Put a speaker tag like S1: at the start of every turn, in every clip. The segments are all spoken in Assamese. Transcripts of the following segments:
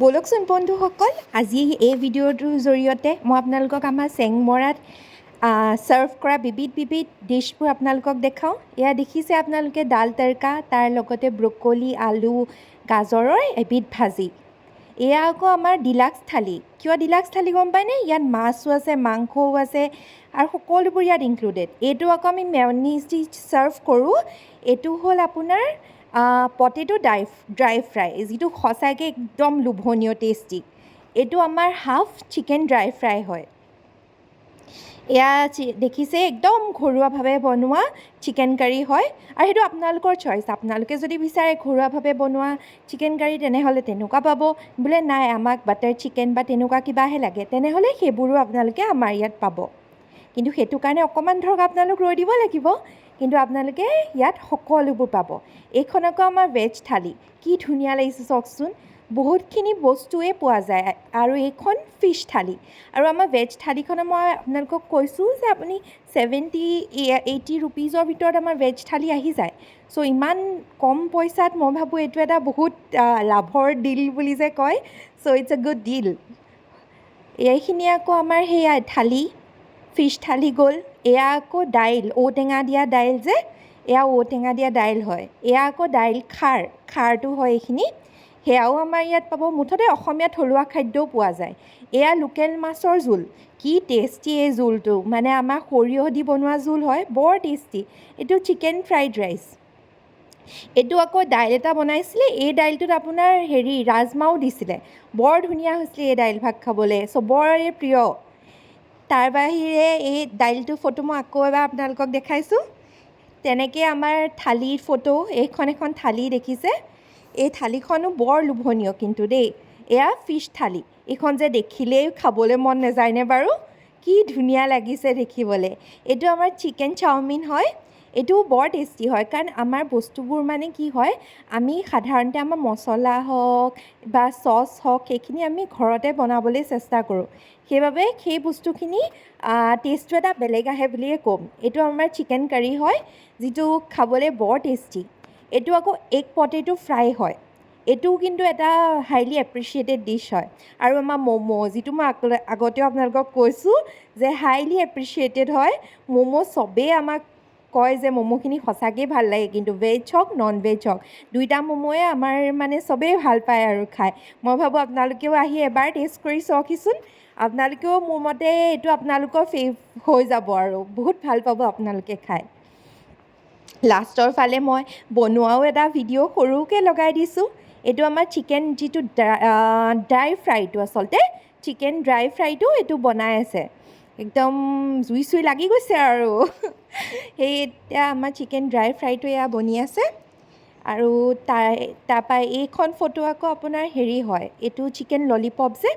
S1: বলকচোন বন্ধুসকল, আজি এই ভিডিঅ'টোৰ জৰিয়তে মই আপোনালোকক আমাৰ চেংমৰাত ছাৰ্ভ কৰা বিবিধ ডিছবোৰ আপোনালোকক দেখাওঁ। এয়া দেখিছে আপোনালোকে দাল তড়কা, তাৰ লগতে ব্ৰকলি, আলু, গাজৰৰ এবিধ ভাজি। এয়া আকৌ আমাৰ ডিলাক্স থালি। কিয় ডিলাক্স থালি গম পায়নে? ইয়াত মাছো আছে, মাংসও আছে আৰু সকলোবোৰ ইয়াত ইনক্লুডেড। এইটো আকৌ আমি মেয়নিজ দি ছাৰ্ভ কৰোঁ। এইটো হ'ল আপোনাৰ পটেটো ড্ৰাই ফ্ৰাই, যিটো সঁচাকৈ একদম লোভনীয় টেষ্টি। এইটো আমাৰ হাফ চিকেন ড্ৰাই ফ্ৰাই হয়। এয়া দেখিছে একদম ঘৰুৱাভাৱে বনোৱা চিকেন কাৰী হয়, আৰু সেইটো আপোনালোকৰ চইচ। আপোনালোকে যদি বিচাৰে ঘৰুৱাভাৱে বনোৱা চিকেন কাৰী তেনেহ'লে তেনেকুৱা পাব। বোলে নাই আমাক বাটাৰ চিকেন বা তেনেকুৱা কিবাহে লাগে, তেনেহ'লে সেইবোৰো আপোনালোকে আমাৰ ইয়াত পাব। কিন্তু সেইটো কাৰণে অকণমান ধৰক আপোনালোক ৰৈ দিব লাগিব, কিন্তু আপোনালোকে ইয়াত সকলোবোৰ পাব। এইখন আকৌ আমাৰ ভেজ থালি। কি ধুনীয়া লাগিছে চাওকচোন, বহুতখিনি বস্তুৱে পোৱা যায়। আৰু এইখন ফিছ থালি। আৰু আমাৰ ভেজ থালিখনত মই আপোনালোকক কৈছোঁ যে আপুনি 70-80 ৰুপিজৰ ভিতৰত আমাৰ ভেজ থালি আহি যায়। চ' ইমান কম পইচাত মই ভাবোঁ এইটো এটা বহুত লাভৰ ডিল বুলি যে কয়, চ' ইটছ এ গুড ডিল। এইখিনি আকৌ আমাৰ সেয়া থালি, ফিছ থালি গ'ল। এয়া আকৌ দাইল, ঔটেঙা দিয়া দাইল যে, এয়া ঔটেঙা দিয়া দাইল হয়। এয়া আকৌ দাইল খাৰটো হয় এইখিনি, সেয়াও আমাৰ ইয়াত পাব। মুঠতে অসমীয়া থলুৱা খাদ্যও পোৱা যায়। এয়া লোকেল মাছৰ জোল। কি টেষ্টি এই জোলটো, মানে আমাৰ সৰিয়হ দি বনোৱা জোল হয়, বৰ টেষ্টি। এইটো চিকেন ফ্ৰাইড ৰাইচ। এইটো আকৌ দাইল এটা বনাইছিলে, এই দাইলটোত আপোনাৰ ৰাজমাও দিছিলে। বৰ ধুনীয়া হৈছিলে এই দাইল ভাত খাবলৈ, চবৰে প্ৰিয়। তাৰ বাহিৰে এই দাইলটোৰ ফটো মই আকৌ এবাৰ আপোনালোকক দেখাইছোঁ। তেনেকৈ আমাৰ থালিৰ ফটো, এইখন এখন থালি দেখিছে। এই থালিখনো বৰ লোভনীয় কিন্তু দেই। এয়া ফিছ থালি। এইখন যে দেখিলেই খাবলৈ মন নাযায়নে বাৰু? কি ধুনীয়া লাগিছে দেখিবলৈ। এইটো আমাৰ চিকেন চাওমিন হয়। এইটো বৰ টেষ্টি হয়, কাৰণ আমাৰ বস্তুবোৰ মানে কি হয়, আমি সাধাৰণতে আমাৰ মছলা হওক বা চচ হওক সেইখিনি আমি ঘৰতে বনাবলৈ চেষ্টা কৰোঁ। সেইবাবে সেই বস্তুখিনি টেষ্টটো এটা বেলেগ আহে বুলিয়ে ক'ম। এইটো আমাৰ চিকেন কাৰী হয়, যিটো খাবলৈ বৰ টেষ্টি। এইটো আকৌ এগ পটেটো ফ্ৰাই হয়। এইটোও কিন্তু এটা হাইলি এপ্ৰিচিয়েটেড ডিছ হয়। আৰু আমাৰ ম'ম', যিটো মই আগতেও আপোনালোকক কৈছোঁ যে হাইলি এপ্ৰিচিয়েটেড হয়। ম'ম' চবেই আমাক কয় যে ম'ম'খিনি সঁচাকৈ ভাল লাগে, কিন্তু ভেজ হওক নন ভেজ হওক দুইটা ম'ম'য়ে আমাৰ মানে চবেই ভাল পায় আৰু খাই। মই ভাবোঁ আপোনালোকেও আহি এবাৰ টেষ্ট কৰি চাওকহিচোন। আপোনালোকেও মোৰ মতে এইটো আপোনালোকৰ হৈ যাব আৰু বহুত ভাল পাব আপোনালোকে খাই। লাষ্টৰ ফালে মই বনোৱাও এটা ভিডিঅ' সৰুকৈ লগাই দিছোঁ। এইটো আমাৰ চিকেন যিটো ড্ৰাই ফ্ৰাইটো, আচলতে চিকেন ড্ৰাই ফ্ৰাইটো এইটো বনাই আছে। একদম জুই লাগি গৈছে আৰু সেই এতিয়া আমাৰ চিকেন ড্ৰাই ফ্ৰাইটো এয়া বনি আছে। আৰু তাৰপৰা এইখন ফটো আকৌ আপোনাৰ হয়, এইটো চিকেন ললিপপ যে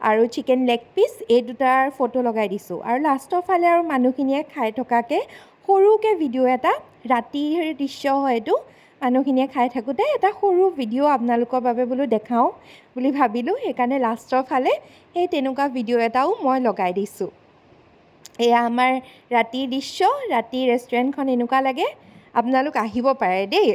S1: আৰু চিকেন লেগ পিচ, এই দুটাৰ ফটো লগাই দিছোঁ। আৰু লাষ্টৰ ফালে আৰু মানুহখিনিয়ে খাই থকাকৈ সৰুকৈ ভিডিঅ' এটা, ৰাতিৰ দৃশ্য হয় এইটো, মানুহখিনিয়ে খাই থাকোঁতে এটা সৰু ভিডিঅ' আপোনালোকৰ বাবে বোলো দেখাওঁ বুলি ভাবিলোঁ। সেইকাৰণে লাষ্টৰ ফালে সেই তেনেকুৱা ভিডিঅ' এটাও মই লগাই দিছোঁ। এয়া আমাৰ ৰাতিৰ দৃশ্য। ৰাতিৰ ৰেষ্টুৰেণ্টখন এনেকুৱা লাগে। আপোনালোক আহিব পাৰে দেই।